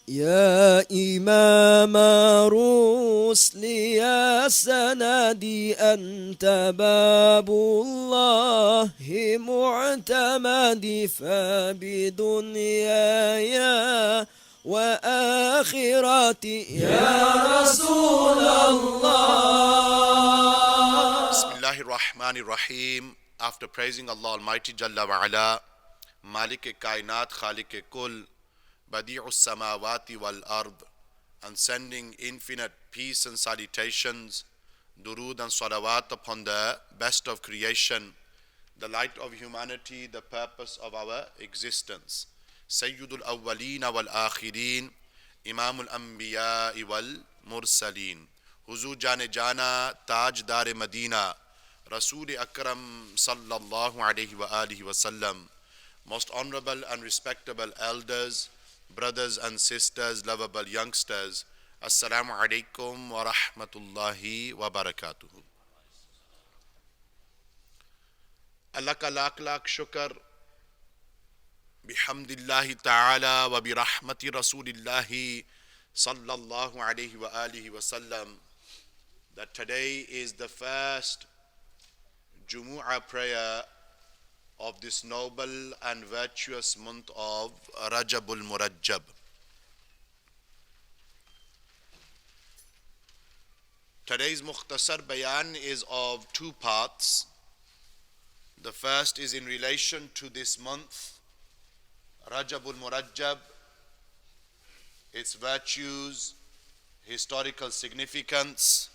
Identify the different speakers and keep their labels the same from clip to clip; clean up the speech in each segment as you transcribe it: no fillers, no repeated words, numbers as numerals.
Speaker 1: يا إمام الرسل يا سندي أنت باب الله معتمدي فبدنياي وآخرتي يا رسول الله.
Speaker 2: Bismillahir Rahmanir Rahim. After praising Allah Almighty Jalla wa Ala, Malik Kainat, Khalik Kul, Badi'us Samawati wal Ard, and sending infinite peace and salutations, durood and salawat upon the best of creation, the light of humanity, the purpose of our existence. Sayyidul Awwaleen wal Akhirin, Imamul Anbiya wal Mursaleen. Huzur Jane Jana, Tajdar Madina, Rasul Akram Sallallahu Alaihi Wa Alihi Wasallam, most honorable and respectable elders, brothers and sisters, lovable youngsters, Assalamu Alaikum wa Rahmatullahi wa Barakatuhu. Allah ka lakh lakh shukr, bihamdillahi ta'ala wa birahmati Rasulillahi Sallallahu Alaihi Wa Alihi Wasallam, that today is the first Jumu'ah prayer of this noble and virtuous month of Rajabul Murajjab. Today's Mukhtasar Bayan is of two parts. The first is in relation to this month, Rajabul Murajjab, its virtues, historical significance,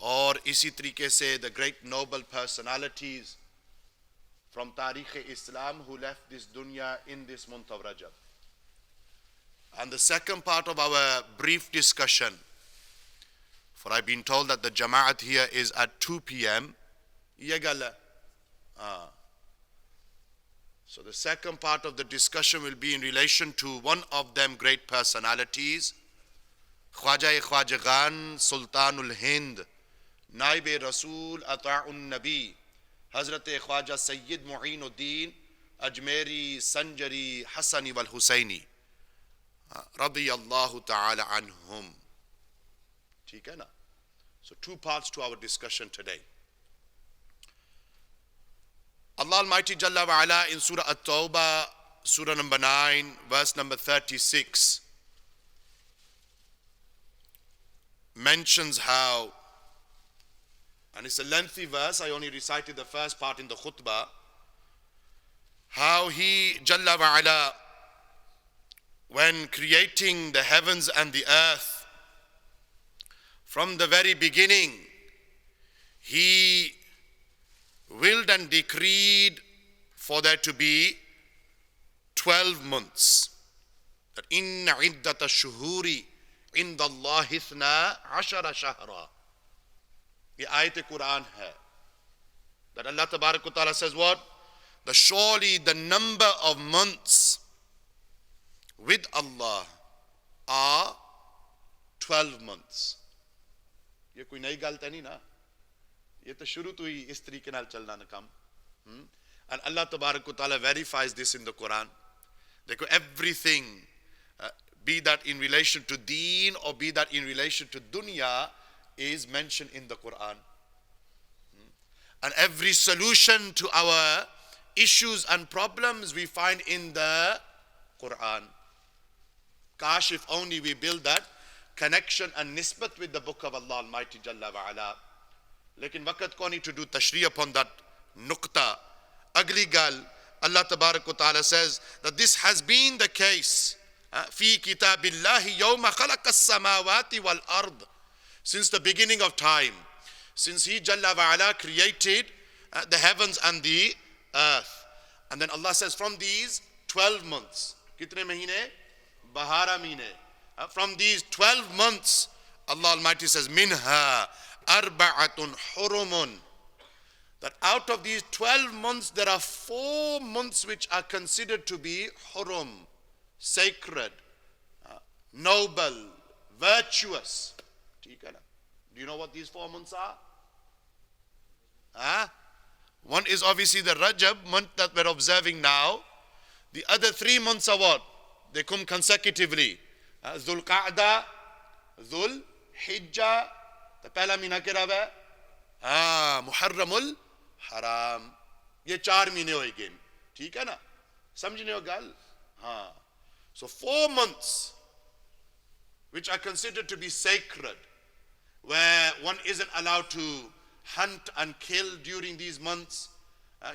Speaker 2: और इसी तरीके से the great noble personalities from Tariq Islam who left this dunya in this month of Rajab. And the second part of our brief discussion, for I've been told that the Jama'at here is at 2 p.m. So the second part of the discussion will be in relation to one of them great personalities, Khwaja Khwajagan Sultanul Hind, Naib Rasul Ata'un Nabi, Hazrat Khwaja Sayyid Mu'inuddin Ajmeri Sanjari Hassani wal Husaini, radiyallahu ta'ala anhum. ठीक है ना? So two parts to our discussion today. Allah Almighty Jalla wa Ala in Surah At-Tawbah, Surah number 9, verse number 36, mentions how, and it's a lengthy verse, I only recited the first part in the khutbah, how He, Jalla wa Ala, when creating the heavens and the earth, from the very beginning, He willed and decreed for there to be 12 months. That inna iddata shuhuri inda Allah ithna ashara shahra. The ayat Quran hai. That Allah Tabarak wa Ta'ala says what? That surely the number of months with Allah are 12 months. ये कोई नई गल तो नहीं ना, ये तो शुरू तो ही इस तरीके नाल चलना ना काम. And Allah Tabarak wa Ta'ala verifies this in the Quran. देखो, everything, be that in relation to deen or be that in relation to dunya, is mentioned in the Quran. And every solution to our issues and problems we find in the Quran. Kash if only we build that connection and nisbat with the book of Allah Almighty Jalla wa Ala. Lekin waqt ko nahi to do tashri upon that nukta. Agli gal, Allah Tabarak wa Ta'ala says that this has been the case. Fi kitabillahi yawma khalaqa as-samawati wal ard. Since the beginning of time, since He Jalla wa Ala created the heavens and the earth. And then Allah says from these 12 months, kitne mahine? Bahara mine. From these 12 months, Allah Almighty says, minha arba'atun hurumun. That out of these 12 months, there are 4 months which are considered to be hurum, sacred, noble, virtuous. Do you know what these 4 months are? One is obviously the Rajab month that we're observing now. The other 3 months are what? They come consecutively. Dhul Qa'da, Dhul Hijjah, the pehla mahina kehda hai? Muharramul Haram. Ye 4 mahine hoye. ठीक है ना? समझने हो गल? हाँ. So 4 months which are considered to be sacred, where one isn't allowed to hunt and kill during these months.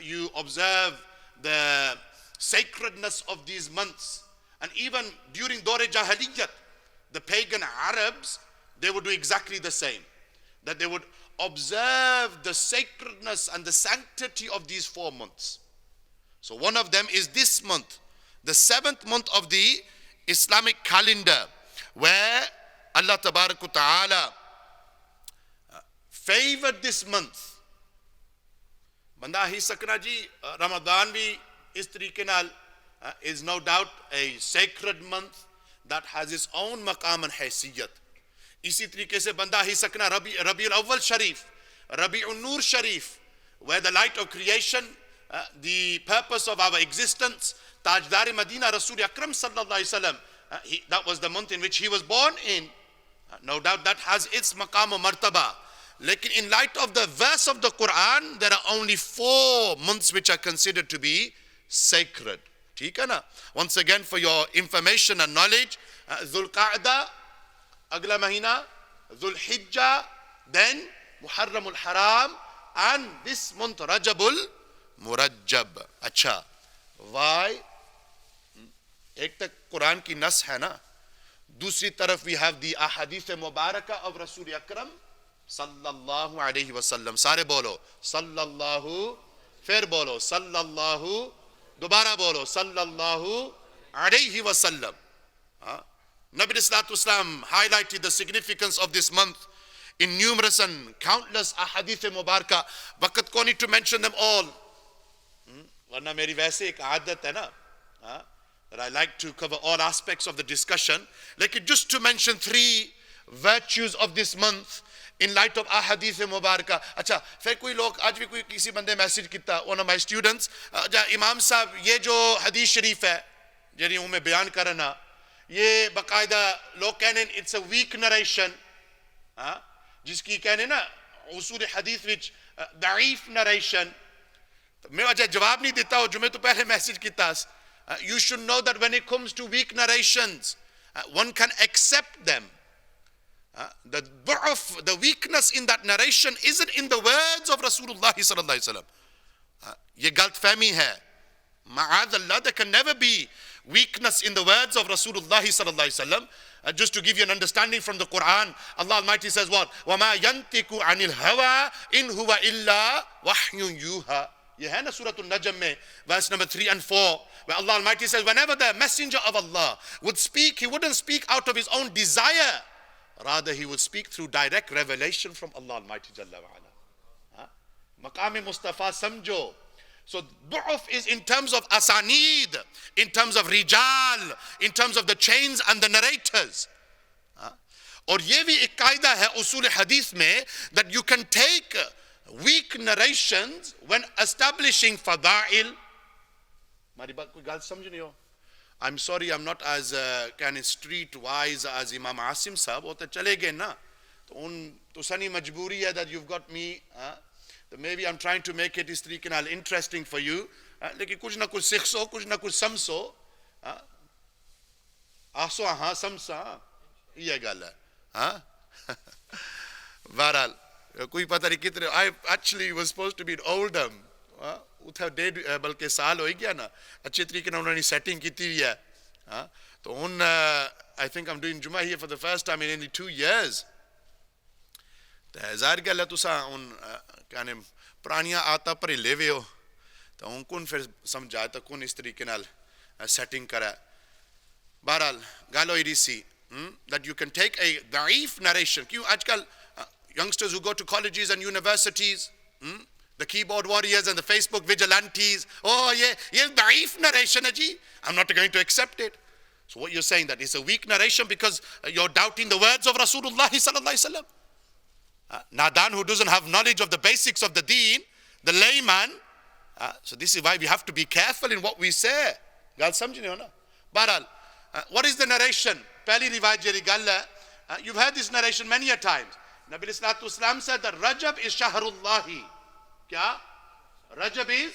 Speaker 2: You observe the sacredness of these months. And even during Dore Jahiliyyat, the pagan Arabs, they would do exactly the same. That they would observe the sacredness and the sanctity of these 4 months. So one of them is this month, the 7th month of the Islamic calendar, where Allah Ta'ala favored this month. Banda hi sakna ji, Ramadan bhi is tarike naal is no doubt a sacred month that has its own maqam and haysiyat. Isi tarike se banda hi sakna Rabiul Awwal Sharif, Rabiul Noor Sharif, where the light of creation, the purpose of our existence, Tajdar Madina Rasul Akram sallallahu alaihi wasallam, that was the month in which he was born in. No doubt that has its maqam or martaba. Lekin in light of the verse of the Quran, there are only 4 months which are considered to be sacred. ठीक है ना? Once again, for your information and knowledge, Dhul Qa'da, agla mahina, Dhul Hijjah, then Muharramul Haram, and this month Rajabul Murajjab. अच्छा, why? एक तक कुरान की नस है ना, दूसरी तरफ we have the ahadith mubarakah of Rasul Akram sallallahu alaihi wasallam. सारे बोलो sallallahu, फिर बोलो sallallahu, दोबारा बोलो sallallahu alaihi wasallam. Nabi Sallallahu Alaihi Wasallam highlighted the significance of this month in numerous and countless ahadith mubarakah. वक़्त को need to mention them all. वरना मेरी वैसे एक आदत है ना, that I like to cover all aspects of the discussion. Like just to mention 3 virtues of this month in light of ahadith mubarakah. अच्छा, फिर कोई लोग आज भी कोई किसी बंदे मैसेज किया, one of my students, इमाम साहब ये जो हदीस शरीफ है जिन्हें हूँ मैं बयान करना, ये बकायदा लोग कहने it's a weak narration, जिसकी कहने ना उसूल हदीस विच दाईफ narration. मैं वजह जवाब नहीं देता हूँ, जो मैं तो पहले मैसेज किया. You should know that when it comes to weak narrations, one can accept them. The du'af, the weakness in that narration isn't in the words of Rasulullah sallallahu alaihi wasallam. Ye galt fahmi hai. Ma'adallah, there can never be weakness in the words of Rasulullah sallallahu alaihi wasallam. Just to give you an understanding from the Quran, Allah Almighty says what? وَمَا يَنْتِكُ عَنِ الْهَوَىٰ إِنْ هُوَ إِلَّا وَحْيٌ يُوحَىٰ. ये है ना Surah An-Najm में, verse number 3 and 4, where Allah Almighty says, whenever the messenger of Allah would speak, he wouldn't speak out of his own desire. Rather, he would speak through direct revelation from Allah Almighty Jalla wa'ala. Maqam Mustafa samjo. So, du'uf is in terms of asanid, in terms of rijal, in terms of the chains and the narrators. और ये भी एक कायदा है उसूल हदीस में, that you can take weak narrations when establishing fada'il. हमारी बात कोई गलत समझ नहीं हो. I'm sorry, I'm not as kind of street wise as Imam Asim sahab. वो तो चले गए ना, तो उन तो सनी मजबूरी है that you've got me. Maybe I'm trying to make it इस तरीके नाल interesting for you. लेकिन कुछ ना कुछ सीखो, कुछ ना कुछ समझो. आसो हाँ समझा, ये गल है. बहरहाल कोई पता नहीं कितने. I actually was supposed to be in Oldham. उधर डेढ़ बल्कि साल हो गया ना, अच्छे तरीके से उन्होंने सेटिंग की थी है. तो उन I think I'm doing Jummah here for the first time in only 2 years. तो ज़ाहिर गल है तुसा उन कहने पुरानियां आता पर लेवे हो, तो उनको फिर समझाए तो कौन इस तरीके नाल सेटिंग करा. बहरहाल गालो इरीसी that you can take a daif narration. क्यों आजकल youngsters who go to colleges and universities, the keyboard warriors and the Facebook vigilantes, oh ye daif narration hai ji, I'm not going to accept it. So what you're saying, that it's a weak narration because you're doubting the words of Rasulullah sallallahu alaihi wasallam. Nadan, who doesn't have knowledge of the basics of the deen, the layman. So this is why we have to be careful in what we say. God samjhne ho na. Bahral, what is the narration? pehli riwayat jehdi gal hai, you've heard this narration many a times. Nabi Sallallahu Alaihi Wasallam said that Rajab is Shahrullahi. Kya? Rajab is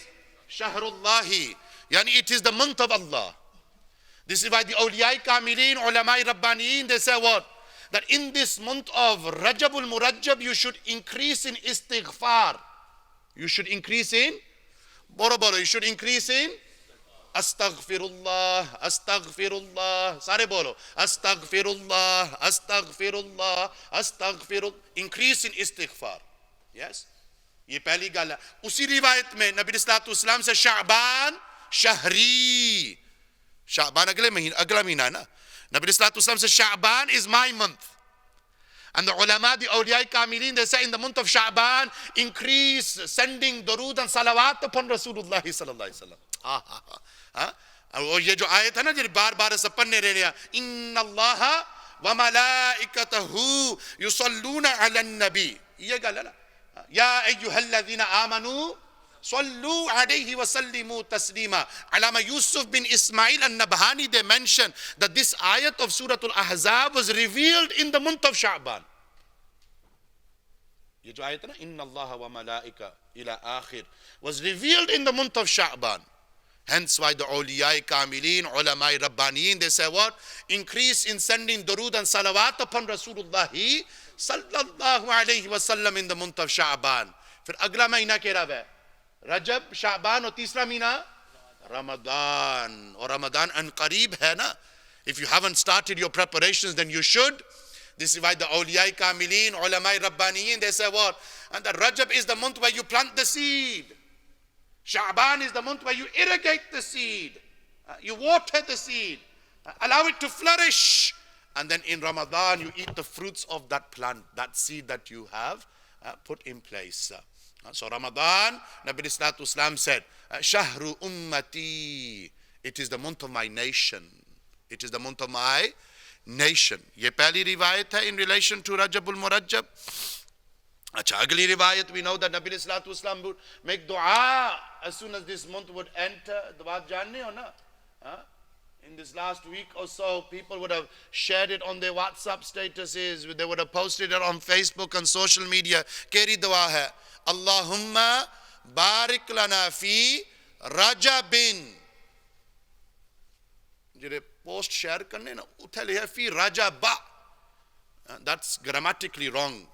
Speaker 2: Shahrullahi. Yani it is the month of Allah. This is why the awliyai kamilin, ulamai rabbaniyin, they say what? That in this month of Rajabul Murajjab, you should increase in istighfar. You should increase in, you should increase in astaghfirullah, astaghfirullah. Sare bolo. Astaghfirullah, astaghfirullah, astaghfirullah. Increase in istighfar. Yes? ये पहली गल है. उसी रिवायत में नबी सल्लल्लाहु अलैहि वसल्लम से शाबान शहरी, शाबान अगला महीना है ना. Nabi Sallallahu Alaihi Wasallam says, Sha'ban is my month. And the ulama, the awliyai kamilin, they say in the month of Sha'ban, increase sending durood and salawat upon Rasulullah Sallallahu Alaihi Wasallam. और ये जो आयत है ना, जो बार-बार सब पढ़ने रहे हैं, Inna Allah wa malaikatahu yusalluna ala nabi. ये गल है ना. Ya ayyuhalladhina amanu Sallu alayhi wa sallimu taslima. Alama Yusuf bin Ismail al-Nabhani, they mentioned that this ayat of Surah Al-Ahzab was revealed in the month of Sha'ban. Ye jo ayat hai na, Inna Allah wa malaika ila akhir, was revealed in the month of Sha'ban. Hence why the awliyai kamilin, ulamai rabbaniyin, they say what? Increase in sending durood and salawat upon Rasulullah sallallahu alayhi wa sallam in the month of Sha'ban. Fir agla mahina kehra hai Rajab, Sha'ban और तीसरा महीना Ramadan. और Ramadan an qareeb hai na. If you haven't started your preparations, then you should. This is why the awliyai kamilin, ulamai rabbaniyin, they say what? And the Rajab is the month where you plant the seed. Sha'ban is the month where you irrigate the seed. You water the seed. Allow it to flourish. And then in Ramadan, you eat the fruits of that plant, that seed that you have put in place. So Ramadan, Nabi Sallallahu Alaihi Wasallam said, Shahru ummati. It is the month of my nation. It is the month of my nation. Ye pehli riwayat hai in relation to Rajabul Murajjab. Acha, agli riwayat, we know that Nabi Sallallahu Alaihi Wasallam would make dua as soon as this month would enter. Dua janne ho na? In this last week or so, people would have shared it on their WhatsApp statuses. They would have posted it on Facebook and social media. Keri dua hai. Allahumma barik lana fi Rajabin. Jire post share karne na, uthe liya fi Rajaba. That's grammatically wrong.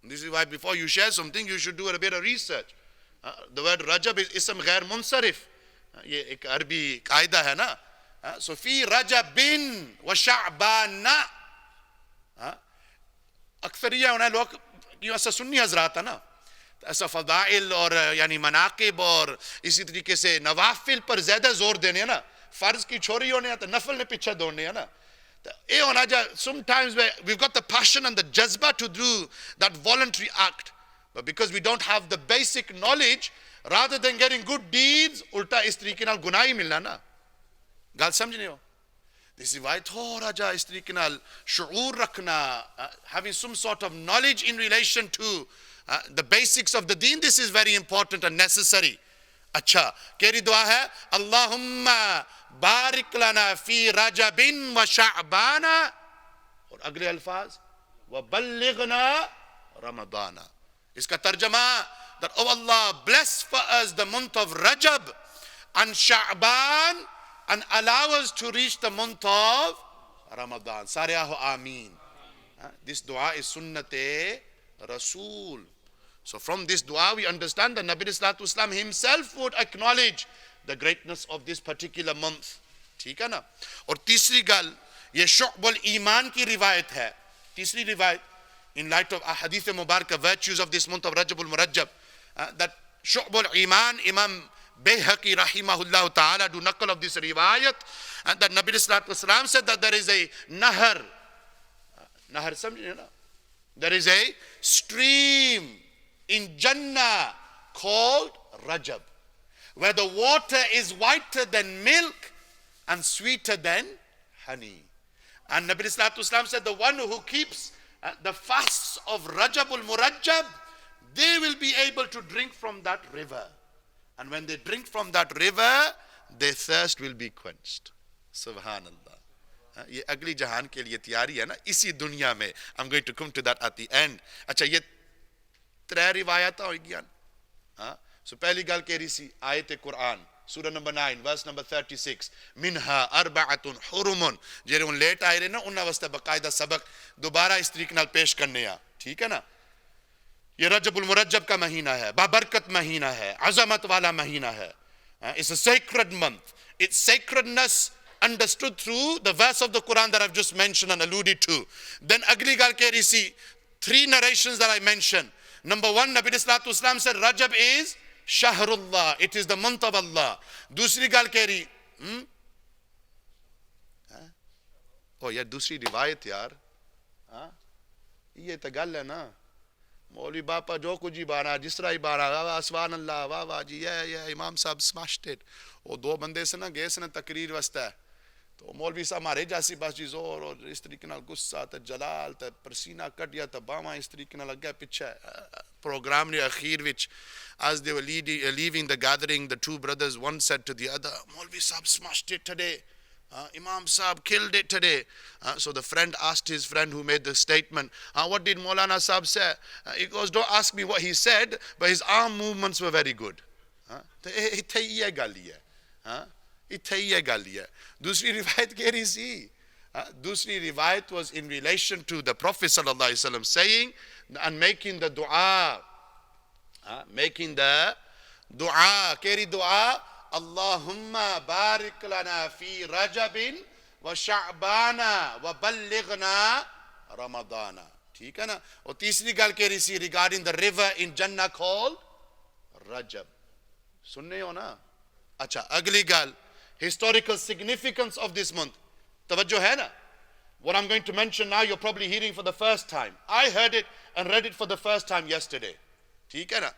Speaker 2: This is why before you share something, you should do a bit of research. The word Rajab is ism ghair munsarif. Ye ek Arabi qaida hai na. So fi Rajabin wa Sha'bana. अक्सरिया उन्हें लोग यूं ऐसा सुन्नी हजरात है ना, ऐसा फदाइल और यानी मनाकिब और इसी तरीके से नवाफिल पर ज्यादा जोर देने हैं ना, फर्ज की छोरी होने हैं तो नफल ने पीछे दौड़ने हैं ना. ये होना जा, sometimes we've got the passion and the jazba to do that voluntary act, but because we don't have the basic knowledge, rather than getting good deeds, उल्टा इस तरीके नाल गुनाह ही मिलना ना. गाल समझ नहीं हो? This is why थोड़ा जा इस तरीके नाल शऊर रखना, having some sort of knowledge in relation to the basics of the deen, this is very important and necessary. अच्छा, केरी दुआ है, Allahumma barik lana fi Rajabin wa Sha'bana, और अगले अल्फाज wa ballighna Ramadana. इसका तर्जमा, that oh Allah, bless for us the month of Rajab and Sha'ban and allow us to reach the month of Ramadan. Sariyahu Ameen. This dua is sunnate Rasul. So from this dua we understand that Nabi Sallallahu Alaihi Wasallam himself would acknowledge the greatness of this particular month. ठीक है ना? और तीसरी गल, ये शुअबुल ईमान की रिवायत है. तीसरी रिवायत, in light of ahadith mubarakah, virtues of this month of Rajabul Murajjab, that शुअबुल Iman, Imam Bayhaqi rahimahullah ta'ala do naqal of this riwayat, and that Nabi Sallallahu Alaihi Wasallam said that there is a nahar, nahar samjhe na, there is a stream in Jannah called Rajab, where the water is whiter than milk and sweeter than honey. And Nabi Sallallahu Alaihi Wasallam said the one who keeps the fasts of Rajabul Murajjab, they will be able to drink from that river. And when they drink from that river, their thirst will be quenched. Subhanallah. ये अगली जहान के लिए तैयारी है ना, इसी दुनिया में. I'm going to come to that at the end. अच्छा, ये 3 रिवायत होगी हाँ. सो पहली गल कह रही सी आयत कुरान सूरा नंबर 9 वर्स नंबर 36 मिनहा अरबाअतुन हुरुमुन. जेरे उन लेट आए रहे ना उन्हें वास्ते बकायदा सबक दोबारा इस तरीके नाल पेश करने आ. ठीक है ना. ये रजबुल मुरज्जब का महीना है, बाबरकत महीना है, अजमत वाला महीना है. It's a sacred month. Its sacredness understood through the verse of the Quran that I've just mentioned and alluded to. Then agli gal ke risi 3 narrations that I mentioned. Number 1, Nabi Sallallahu Alaihi Wasallam said Rajab is Shahrullah, it is the month of Allah. Dusri gal ke ri oh yaar dusri riwayat yaar ये तो गल है ना. मौलवी बापा जो कुछ ही बारा जिस तरह ही बारा वाह सुभान अल्लाह वाह वाह जी ये इमाम साहब स्मैश्ड इट. वो 2 बंदे से ना गए से ना तकरीर वास्ता है तो मौलवी साहब मारे जासी बस जी जोर और इस तरीके नाल गुस्सा ते जलाल ते पसीना कटिया ते बावा इस तरीके नाल लगे पीछे प्रोग्राम ने आखिर विच as they were leaving the gathering, the 2 brothers, one said to the other, Mawlvi Sahib smashed it today. Imam Sahib killed it today. So the friend asked his friend who made the statement, what did Maulana Sahib say? He goes, don't ask me what he said, but his arm movements were very good. Dusri riwayat keh rahi si. Dusri riwayat was in relation to the Prophet sallallahu alaihi wasallam saying and making the dua. Making the dua. Keri dua. Allahumma barik lana fi Rajabin wa Sha'bana wa ballighna Ramadana. ठीक है ना. और तीसरी गल कह रही सी regarding the river in Jannah called Rajab. सुनने हो ना. अच्छा, अगली गल historical significance of this month. तवज्जो है ना. What I'm going to mention now you're probably hearing for the first time. I heard it and read it for the first time yesterday. ठीक है ना.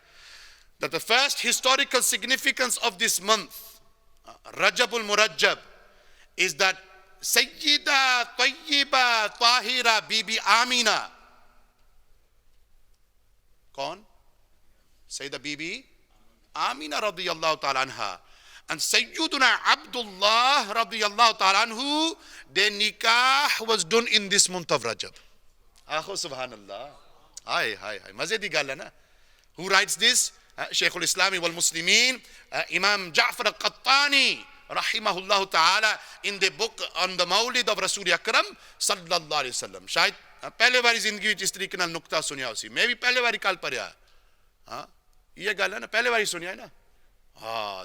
Speaker 2: That the first historical significance of this month, Rajabul Murajjab, is that Sayyida Tayyiba Tahira Bibi Amina. Kaun? Sayyida Bibi Amina radiyallahu ta'ala anha. And Sayyiduna Abdullah radiyallahu ta'ala anhu, their nikah was done in this month of Rajab. Aho subhanallah. Hi. Maze di gal hai na. Who writes this? Shaykh al-Islami wal Muslimin, Imam Ja'far al-Qattani, rahimahullah ta'ala, in the book on the Mawlid of Rasul Akram, sallallahu alayhi wasallam. Shayad, pehle baari zindagi vich is tarike naal nukta sunya usi. Main bhi pehle baari kal padhya. Ye gal hai na, pehle baari sunya hai na.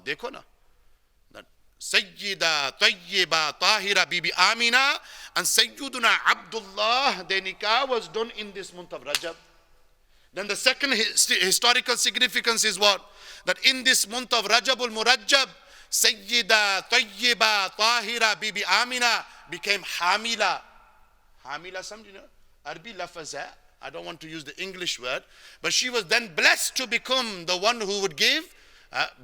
Speaker 2: Dekho na. Sayyida Tayyiba Tahira Bibi Amina and Sayyiduna Abdullah, their nikah was done in this month of Rajab. Then the second historical significance is what? That in this month of Rajabul Murajjab, Sayyida Tayyiba Tahira Bibi Amina became Hamila. Hamila, something, Arabi lafaz hai. I don't want to use the English word. But she was then blessed to become the one who would give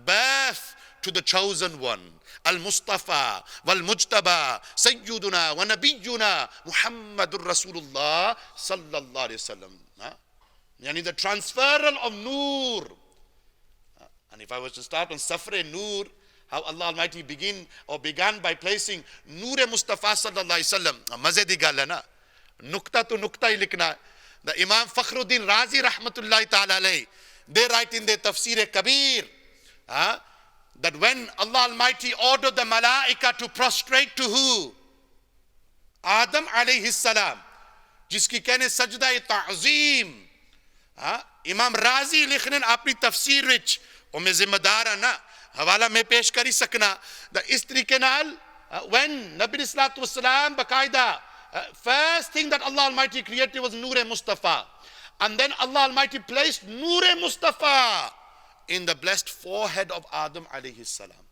Speaker 2: birth to the chosen one. Al-Mustafa, wal-Mujtaba, Sayyiduna, wa Nabiyyuna, Muhammadur Rasulullah, sallallahu alayhi wasallam. Yani the transferal of Noor. And if I was to start on Safre Noor, how Allah Almighty began by placing Noor Mustafa sallallahu alayhi wasallam. Maze di gal hai na. Nukta to nukta hi likhna. The Imam Fakhruddin Razi rahmatullahi ta'ala alayhi, they write in their Tafsir Kabir that when Allah Almighty ordered the Malaika to prostrate to who? Adam alayhi salam. Jiski कहने सजदा ta'zeem. Imam Razi लिखने अपनी तफसीर विच और मैं जिम्मेदार ना हवाला में पेश करी सकना द इस तरीके नाल when Nabi Sallallahu Alaihi Wasallam baqaida first thing that Allah Almighty created was Noor Mustafa, and then Allah Almighty placed Noor Mustafa in the blessed forehead of Adam alayhi salam.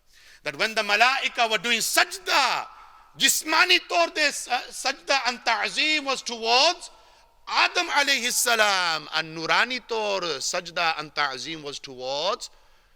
Speaker 2: That when the Malaika were doing sajda, jismani taur de sajda and ta'zeem was towards Adam alayhi salam, and Nurani Tor sajda and ta'zeem was towards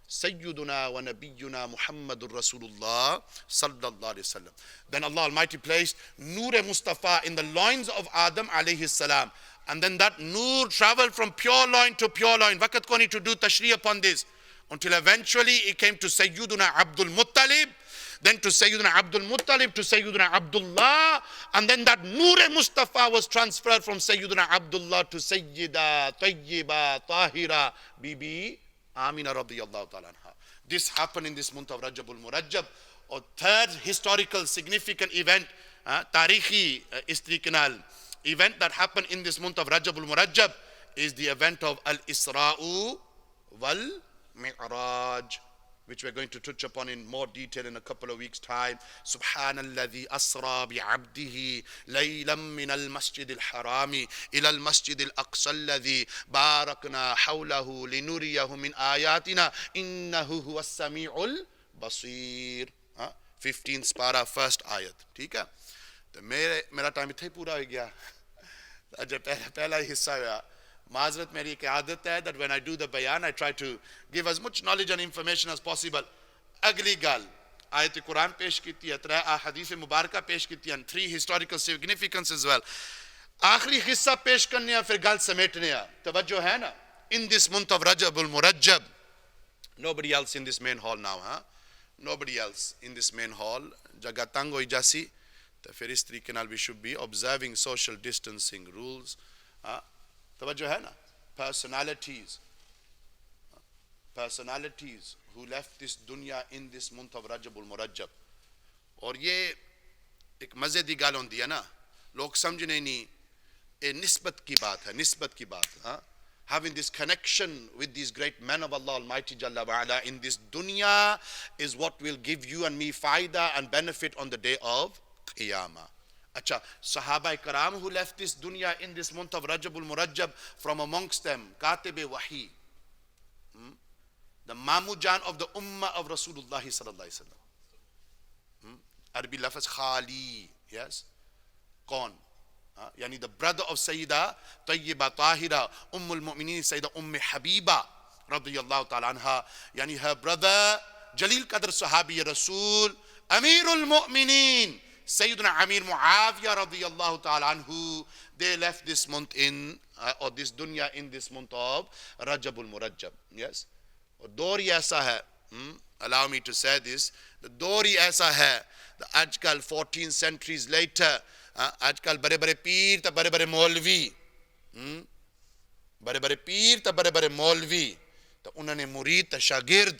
Speaker 2: Sayyiduna wa Nabiyyuna Muhammadur Rasulullah sallallahu alayhi wasallam. Then Allah Almighty placed Noor Mustafa in the loins of Adam alayhi salam, and then that Noor traveled from pure loin to pure loin. Waqat ko need to do tashrih upon this until eventually it came to Sayyiduna Abdul Muttalib. then to Sayyidina Abdul Muttalib, to Sayyidina Abdullah, and then that Noor Mustafa was transferred from Sayyidina Abdullah to Sayyida Tayyiba Tahira Bibi Amina radiyallahu ta'ala anha. This happened in this month of Rajabul Murajjab. Or third historical significant event, Tarihi Istiqnal event that happened in this month of Rajabul Murajjab is the event of Al-Isra'u wal Mi'raj, which we're going to touch upon in more detail in a couple of weeks' time. Subhanalladhi asra bi'abdihi laylam min al-masjid al-harami ila al-masjid al-aqsa alladhi barakna hawlahu linuriyahu min ayatina innahu huwa as-sami'ul basir. 15th para, first ayat. ठीक है? तो मेरा time इतना ही पूरा हो गया. जब पहला हिस्सा हुआ, माजरत मेरी एक आदत है that when I do the bayan, I try to give as much knowledge and information as possible. अगली गाल आयत कुरान पेश की थी, 3 हदीस मुबारका पेश की थी, and 3 historical significance as well. आखिरी हिस्सा पेश करने या फिर गाल समेटने या तवज्जो है ना. In this month of Rajabul Murajjab, nobody else in this main hall now, huh? Nobody else in this main hall. Jaga tango ijasi. तो फिर इस तरीके नाल we should be observing social distancing rules. तवज्जो है ना. Personalities who left this dunya in this month of Rajabul Murajjab. और ये एक मजे दी गाल होंदी है ना. लोग समझने नहीं. ये निस्बत की बात है. निस्बत की बात. Having this connection with these great men of Allah Almighty Jalla wa Ala in this dunya is what will give you and me faida and benefit on the day of Qiyamah. Acha, Sahaba Karam who left this dunya in this month of Rajabul Murajjab, from amongst them, Katib Wahi, the Mamujan of the Ummah of Rasulullah Sallallahu Alaihi Wasallam. Arabi lafaz Khali, yes? Kaun? Yani the brother of Sayyida Tayyiba Tahira, Ummul Mu'mineen, Sayyida Habiba radiyallahu ta'ala anha. Yani her brother, Jalil Qadr Sahabi Rasul, Amirul Mu'mineen, Sayyidina Amir Muawiyah radiyallahu ta'ala anhu. They left this month or this dunya in this month of Rajabul Murajjab. Yes? Dori aisa hai. Allow me to say this. The Dori aisa hai. The Ajkal 14 centuries later, आजकल बड़े बड़े पीर तो बड़े बड़े मौलवी, बड़े बड़े पीर तो बड़े बड़े मौलवी, तो उन्होंने मुरीद तो शागिर्द.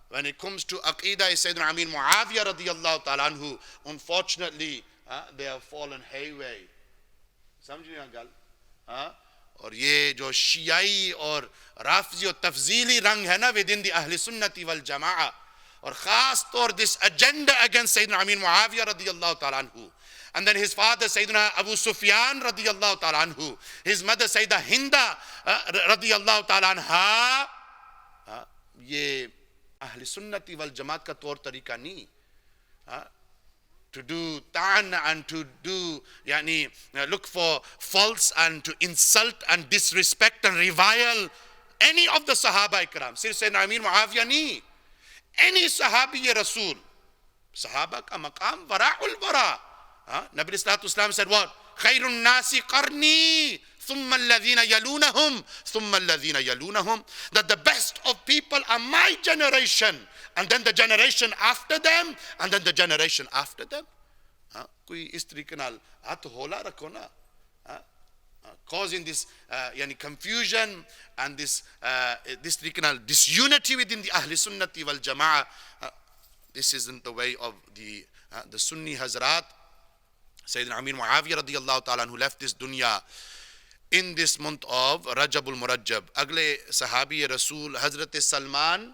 Speaker 2: When it comes to Aqidah, Sayyidina Amir Muawiyah radiyallahu ta'ala anhu, unfortunately, they have fallen hayway. समझ रहे हैं गल? और ये जो शियाई और राफजी और तफजीली रंग है ना within the Ahl Sunnati wal Jama'ah, और खास तौर this agenda against Sayyidina Amir Muawiyah radiyallahu ta'ala anhu. And then his father Sayyidina Abu Sufyan radiyallahu ta'ala anhu, his mother Sayyida Hinda radiyallahu ta'ala anha. ये अहल सुन्नती वल जमात का तौर तरीका नहीं. To do ta'an and to do yani look for faults and to insult and disrespect and revile any of the Sahaba Ikram. सिर्फ Sayyidina Amir Muawiyah नहीं, any Sahabi Rasul. Sahaba का मकाम वराउल वरा. Nabi Sallallahu Alaihi Wasallam said what? Khairun nasi qarni thumma alladhina yalunahum thumma alladhina yalunahum. That the best of people are my generation, and then the generation after them, and then the generation after them. कोई इस तरीके नाल हाथ होला रखो ना. Causing this yani confusion and this तरीके नाल disunity within the Ahl Sunnati wal Jama'ah. This isn't the way of the Sunni Hazrat. Sayyidina Amir Muawiyah radiyallahu ta'ala who left this dunya in this month of Rajabul Murajjab. Agle Sahabi Rasul Hazrat Salman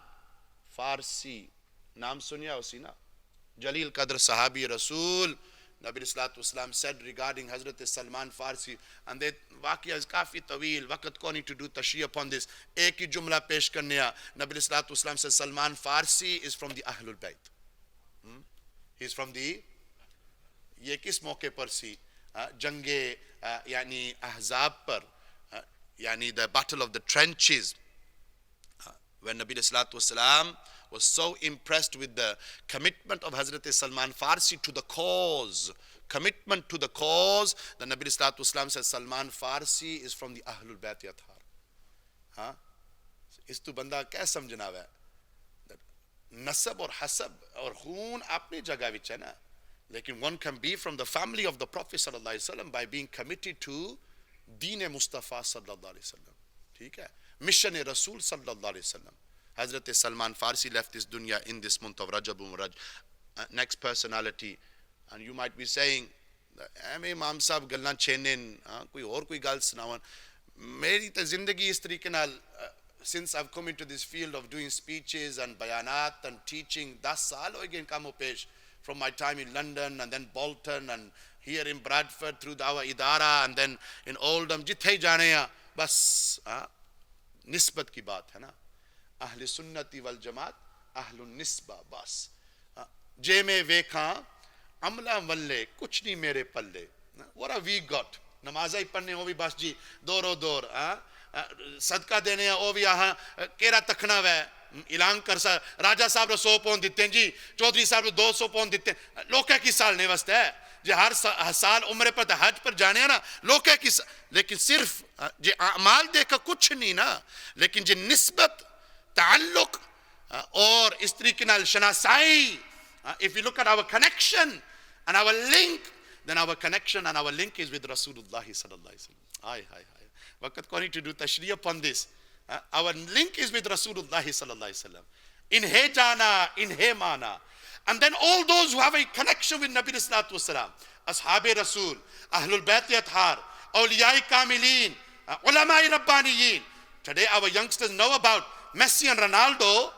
Speaker 2: Farsi, naam sunya usi na? Jalil Qadr Sahabi Rasul. Nabi Sallallahu Alaihi Wasallam said regarding Hazrat Salman Farsi, and that waqia is kafi tawil, waqt ko need to do tashri upon this. Ek hi jumla pesh karne ya. Nabi Sallallahu Alaihi Wasallam says Salman Farsi is from the Ahlul Bayt. He is from the, ये किस मौके पर सी? जंगे यानी अहज़ाब पर, यानी the battle of the trenches, when Nabi Sallallahu Alaihi Wasallam was so impressed with the commitment of Hazrat Salman Farsi to the cause, commitment to the cause, the Nabi Sallallahu Alaihi Wasallam says Salman Farsi is from the Ahlul Bayt Yathar. इस तो बंदा क्या समझना है? nasab or hasab or khoon apni jagah vich hai na, lekin one can be from the family of the Prophet sallallahu alaihi wasallam by being committed to Deen Mustafa sallallahu alaihi wasallam. ठीक है, mission Rasul sallallahu alaihi wasallam. Hazrat Salman Farsi left this dunya in this month of Rajab Muraj. Next personality, and you might be saying, Imam Sahab gallan chenin, koi aur koi gal sunawan. Meri ta zindagi is tarike naal, since I've come into this field of doing speeches and bayanat and teaching, 10 saal ho gaye kamo pesh, from my time in London and then Bolton and here in Bradford through our idara and then in Oldham, jithe jane ya bas nisbat ki baat hai na. Ahle sunnati wal jamaat, ahlun nisba bas. Je me vekha amla walle kuch nahi mere palle. What have we got? Namazai padne ho bhi bas ji doro dor, sadqa dene ho bhi aha kera takhna hai. ऐलान कर सा राजा साहब 100 pound देते हैं जी, चौधरी साहब 200 pound देते हैं. लोके की साल ने वास्ते है जे हर साल उम्र पर हज पर जाने हैं ना, लोके की लेकिन सिर्फ जे अमाल देखा कुछ नहीं ना, लेकिन जे निस्बत ताल्लुक और इस तरीके नाल शनासाई, if you look at our connection and our link, then our connection and our link is with Rasulullah sallallahu alaihi wasallam. Aye. Waqt going to do tashriya upon this. Our link is with Rasulullah sallallahu alaihi wasallam. In he jana, in he mana. And then all those who have a connection with Nabi sallallahu alaihi wasallam, Ashab Rasul, Ahlul Bayt Athhar, Awliyai Kamilin, Ulamai Rabbaniyin. Today our youngsters know about Messi and Ronaldo,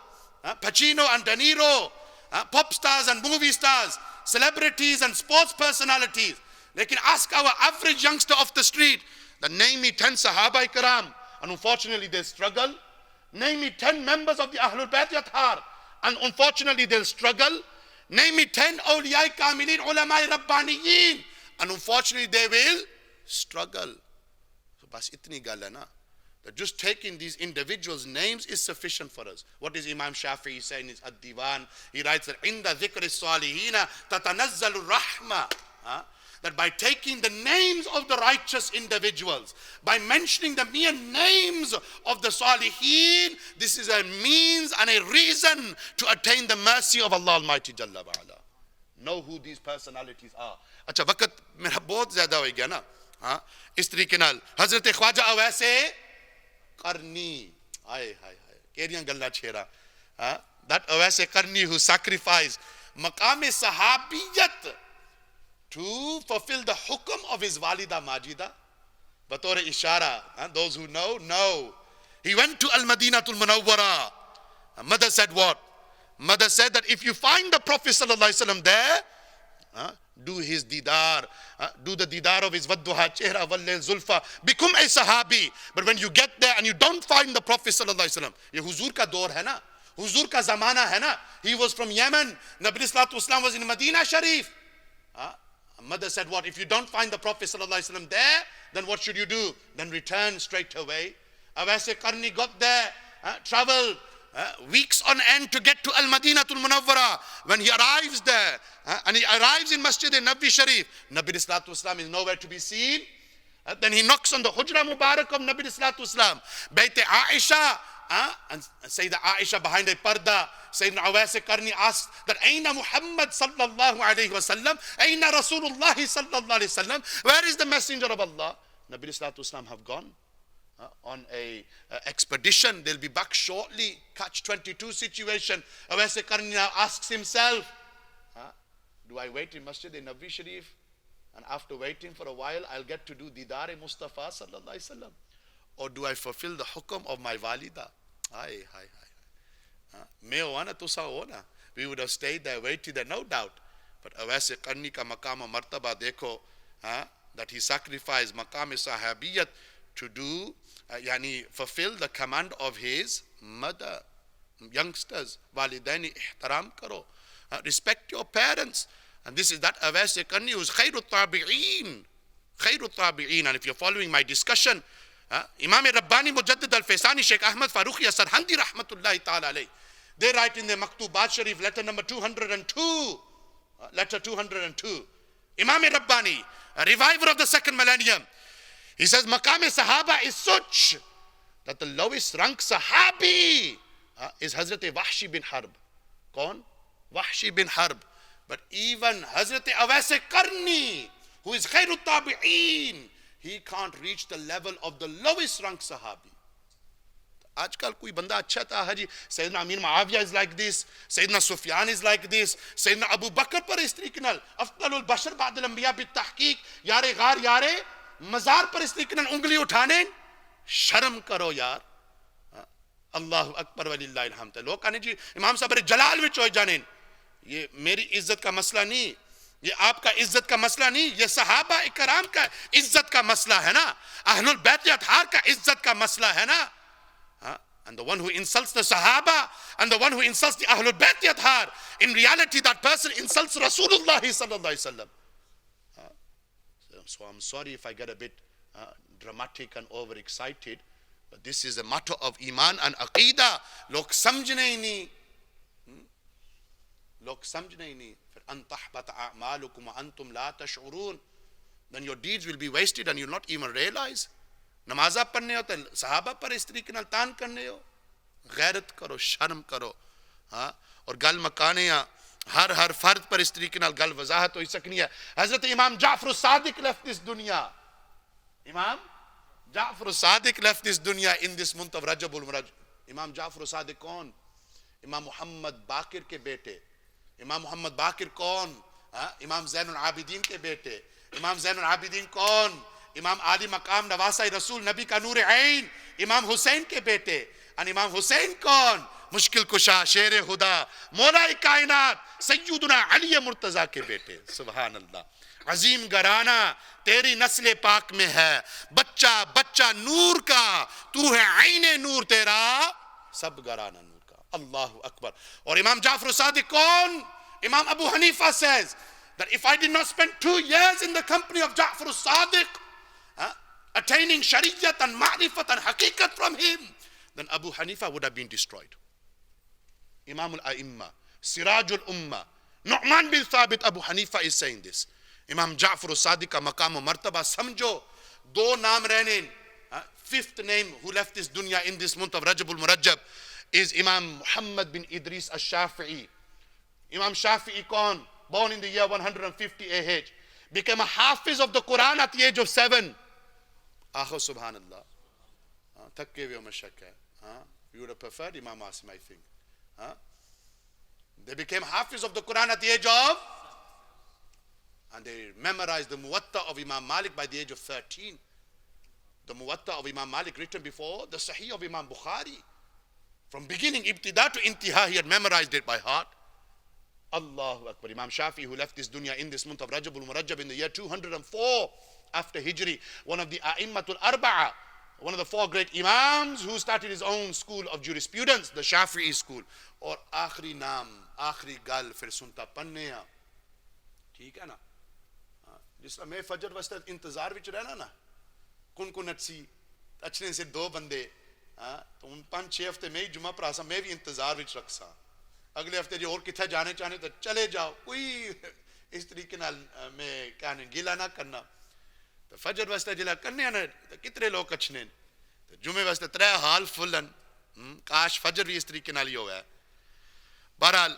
Speaker 2: Pacino and De Niro, pop stars and movie stars, celebrities and sports personalities. They can ask our average youngster off the street, that name me 10 Sahaba Ikram, and unfortunately they struggle. Name me 10 members of the Ahlul Bayt Athhar, and unfortunately they'll struggle. Name me 10 Awliyai Kamilin, Ulamai Rabbaniyin, and unfortunately they will struggle. So bas itni gal hai na, that just taking these individuals' names is sufficient for us. What is Imam Shafi'i saying in his Ad-Diwan? He writes that Inda dhikr as-salihina tatanazzalu rahma. That by taking the names of the righteous individuals, by mentioning the mere names of the Salihin, this is a means and a reason to attain the mercy of Allah Almighty Jalla wa'ala. Know who these personalities are. Acha, waqt mera bahut zyada ho gaya na. Is tarike naal Hazrat Khwaja Awais Qarni, keriyan galla chhera. That Awais Qarni who sacrificed maqam sahabiyat to fulfill the hukum of his walida Majida. Bator ishara, those who know. He went to Al-Madinatul Munawwara. Mother said what? Mother said that if you find the Prophet sallallahu alaihi wasallam there, do his didar, do the didar of his wadduha chehra wallail zulfa, become a sahabi. But when you get there and you don't find the Prophet sallallahu alaihi wasallam, ye huzur ka dor hai na, huzur ka zamana hai na. He was from Yemen, Nabi sallallahu alaihi wasallam was in Medina Sharif. Mother said what? If you don't find the Prophet sallallahu alaihi wasallam there, then what should you do? Then return straight away. Awais Qarni got there, traveled weeks on end to get to Al-Madinatul Munawwara. When he arrives there, and he arrives in Masjid Nabi Sharif, Nabi sallallahu alaihi wasallam is nowhere to be seen. Then he knocks on the Hujra Mubarak of Nabi sallallahu alaihi wasallam. Bayt Aisha, and Sayyidah Aisha behind a parda, Sayyidina Awais Qarni asked that Aina Muhammad sallallahu alayhi wa sallam, Aina Rasulullah sallallahu alayhi wa sallam, where is the messenger of Allah? Nabi sallallahu alayhi wa sallam have gone on a expedition. They'll be back shortly. Catch 22 situation. Awais Qarni now asks himself, do I wait in Masjid Nabi Sharif, and after waiting for a while I'll get to do Didar Mustafa sallallahu alayhi wa sallam, or do I fulfill the hukum of my walida? We would have stayed there, waited there, no doubt. But Awais Qarni ka maqam martaba dekho, that he sacrificed maqam sahabiyat to do, fulfill the command of his mother. Youngsters, walidaini ihtaram karo, respect your parents. And this is that Awais Qarni who's khairut tabi'een. And if you're following my discussion, Imam Rabbani Mujaddid Al-Faisani Sheikh Ahmad Farooqi As-Sarhandi Rahmatullahi Ta'ala alayh, they write in their Maktubat Sharif, letter number 202, Imam Rabbani, a reviver of the second millennium, he says Maqam Sahaba is such that the lowest rank Sahabi is Hazrat Wahshi bin Harb. Kaun? Wahshi bin Harb. But even Hazrat Awais Qarni, who is Khairut Tabi'een, he can't reach the level of the lowest rank Sahabi. आजकल कोई बंदा अच्छा था हाजी सैयदना अमीर Muawiya is like this, Syedna Sufiyan is like this, सैयदना अबू बकर पर इस तरीके नाल अफदलुल बशर बादल अंबिया बितहकीक यारे गार यारे मजार पर इस तरीके नाल उंगली उठाने शर्म करो यार अल्लाहु अकबर वलिल्लाहिल हम्द लोग कहने जी इमाम साहब रे जलाल विच हो जाने ये मेरी इज्जत का मसला नहीं ये आपका इज्जत का मसला नहीं ये सहाबा इकराम का इज्जत का मसला है ना अहलुल बैत अतहार का इज्जत का मसला है ना and the one who insults the Sahaba and the one who insults the Ahlul Bayt Athhar, in reality that person insults Rasulullah sallallahu alaihi wasallam. So I'm sorry if I get a bit dramatic and overexcited, but this is a matter of iman and aqidah. Log samjhne hi nahi, log samjhne hi nahi. Fir an tahbata a'malukum wa antum la tash'urun, then your deeds will be wasted and you'll not even realize. नमाज़ा पढ़ने हो तो सहाबा पर इस तरीके नाल तान करने हो गैरत करो शर्म करो हाँ और गल मकाने हर फर्द पर इस तरीके नाल गल वजाहत हो सकनी है हजरत इमाम जाफर सादिक left this दुनिया इमाम जाफर सादिक left this दुनिया in this month of Rajabul Murajab इमाम जाफर सादिक कौन इमाम मोहम्मद बाकिर के बेटे इमाम मोहम्मद बाकिर कौन इमाम ज़ैनुल आबिदीन के बेटे इमाम ज़ैनुल आबिदीन कौन इमाम आली मकाम नवासाई रसूल नबी का नूर ऐन इमाम हुसैन के बेटे और इमाम हुसैन कौन मुश्किल कुशा शेर खुदा मौला कायनात सैयदना अली मुर्तजा के बेटे सुभान अल्लाह अजीम घराना तेरी नस्ल पाक में है बच्चा बच्चा नूर का तू है आईने नूर तेरा सब घराना नूर का अल्लाह अकबर और इमाम जाफर सादिक कौन इमाम Abu Hanifa says that if I did not spend 2 years in the company of Ja'far as-Sadiq attaining Shariat and Ma'rifat and Haqiqat from him, then Abu Hanifa would have been destroyed. Imam al-A'imma, Siraj al-Ummah, Nu'man bin Thabit Abu Hanifa is saying this. Imam Ja'far as-Sadiq ka maqam wa martaba samjho, do naam rehne, fifth name who left this dunya in this month of Rajabul Murajab is Imam Muhammad bin Idris al-Shafi'i. Imam Shafi'i kaun, born in the year 150 AH, became a hafiz of the Quran at the age of 7. Aho subhanallah. Thakke hue mashak hai. You would have preferred Imam Asim, I think. They became hafiz of the Quran at the age of, and they memorized the Muwatta of Imam Malik by the age of 13. The Muwatta of Imam Malik written before the Sahih of Imam Bukhari. From beginning, ibtida to intiha, he had memorized it by heart. Allahu Akbar. Imam Shafi, who left this dunya in this month of Rajabul Murajab in the year 204 after Hijri, one of the A'immatul Arba'a, one of the 4 great Imams who started his own school of jurisprudence, the Shafi'i school. Or आखिरी नाम, आखिरी गल फिर सुनता पन्ने हैं, ठीक है ना? जिसला मैं फजर वस्ते इंतजार विच रहना ना, कुन अच्छी, अच्छे से 2 बंदे, तो उन 5-6 हफ्ते में ही जुमा परासा मैं भी इंतजार विच रखसा. अगले हफ्ते जो और किथे जाने चाहने तो चले जाओ, कोई इस तरीके नाल मैं कहने गिला ना करना. तो फजर वास्ते जिला करने ना तो कितने लोग अच्छे तो जुमे वास्ते 3 हाल फुलन काश फजर भी इस तरीके नाल ही हो गया. बहरहाल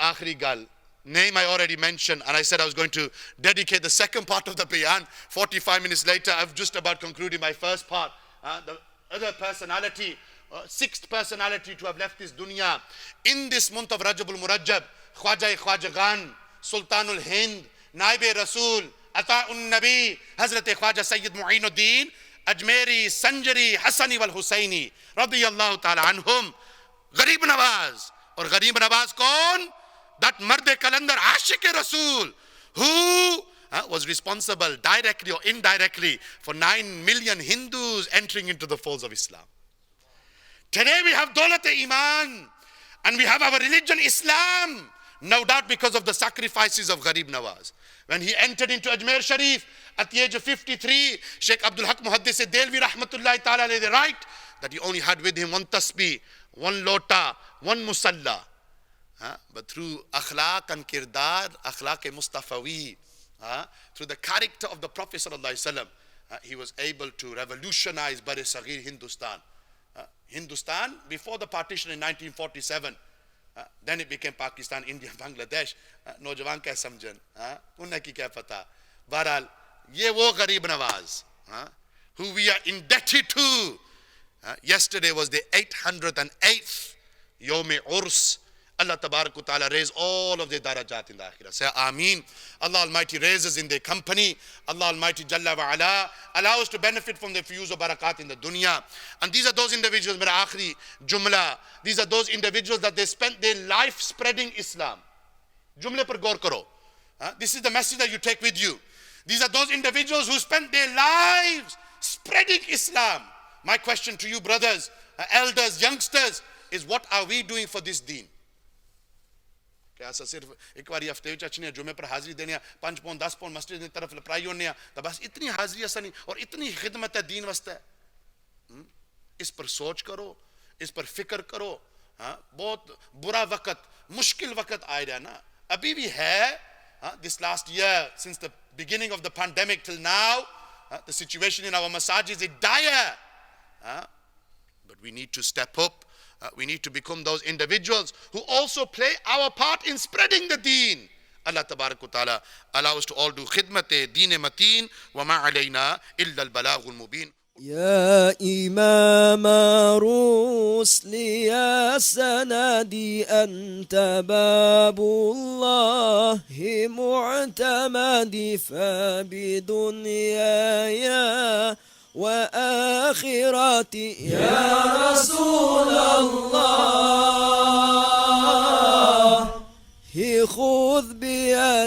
Speaker 2: आखिरी गल name I already mentioned, and I said I was going to dedicate the second part of the bayan. 45 minutes later I've just about concluded my first part. The other personality, 6th personality to have left this dunya in this month of Rajabul Murajab, Khwaja Khwajagan, Sultanul Hind, Naib Rasul, Ata'un Nabi, Hazrat Khwaja Sayyid Mu'inuddin Ajmeri Sanjari Hassani wal Husaini radiyallahu ta'ala anhum. Gharib Nawaz. Or Gharib Nawaz kaun? That Marde Kalandar Ashik Rasul, who was responsible directly or indirectly for 9 million Hindus entering into the folds of Islam. Today we have Daulat-e-Iman and we have our religion Islam, no doubt because of the sacrifices of Gharib Nawaz. When he entered into Ajmer Sharif at the age of 53, Sheikh Abdul Haq Muhaddis Delvi Rahmatullahi Ta'ala they write that he only had with him 1 tasbih, 1 lota, 1 musalla. But through akhlaq and kirdar, akhlaq-e-mustafawi, through the character of the Prophet ﷺ, he was able to revolutionize Bar-e-Saghir Hindustan. Hindustan, before the partition in 1947, Then it became Pakistan, India, Bangladesh. नौजवान क्या समझन, उन्हें की क्या पता. बहरहाल ये वो गरीब Nawaz who we are indebted to. Yesterday was the 808th Yawm Urs. Allah Tabarak wa Ta'ala raise all of their darajat in the akhirah. Say Ameen. Allah Almighty raises in their company. Allah Almighty Jalla wa Ala allow us to benefit from the fuyuz of barakat in the dunya. And these are those individuals, mera akhri jumla, these are those individuals that they spent their life spreading Islam. Jumle par gaur karo. This is the message that you take with you. These are those individuals who spent their lives spreading Islam. My question to you, brothers, elders, youngsters, is what are we doing for this deen? सिर्फ एक बार हफ्ते विच अचने जुमे पर हाजिरी देने 5 pond 10 pond मस्जिद की तरफ लपराई होने तो बस इतनी हाजिरी असा नहीं और इतनी खिदमत है दीन वास्ते. इस पर सोच करो, इस पर फिक्र करो. बहुत बुरा वक्त, मुश्किल वक्त आ रहा ना, अभी भी है. This last year, since the beginning of the pandemic till now, the situation in our masajid is dire. But we need to step up. We need to become those individuals who also play our part in spreading the deen. Allah Tabarak wa Ta'ala allow us to all do khidmat deen mateen wa ma alayna illa al-balaghul mubin.
Speaker 1: يا إمام رسل يا سندي أنت باب الله معتمدي فبدنياي وآخرتي يا رسول الله خذ بيدي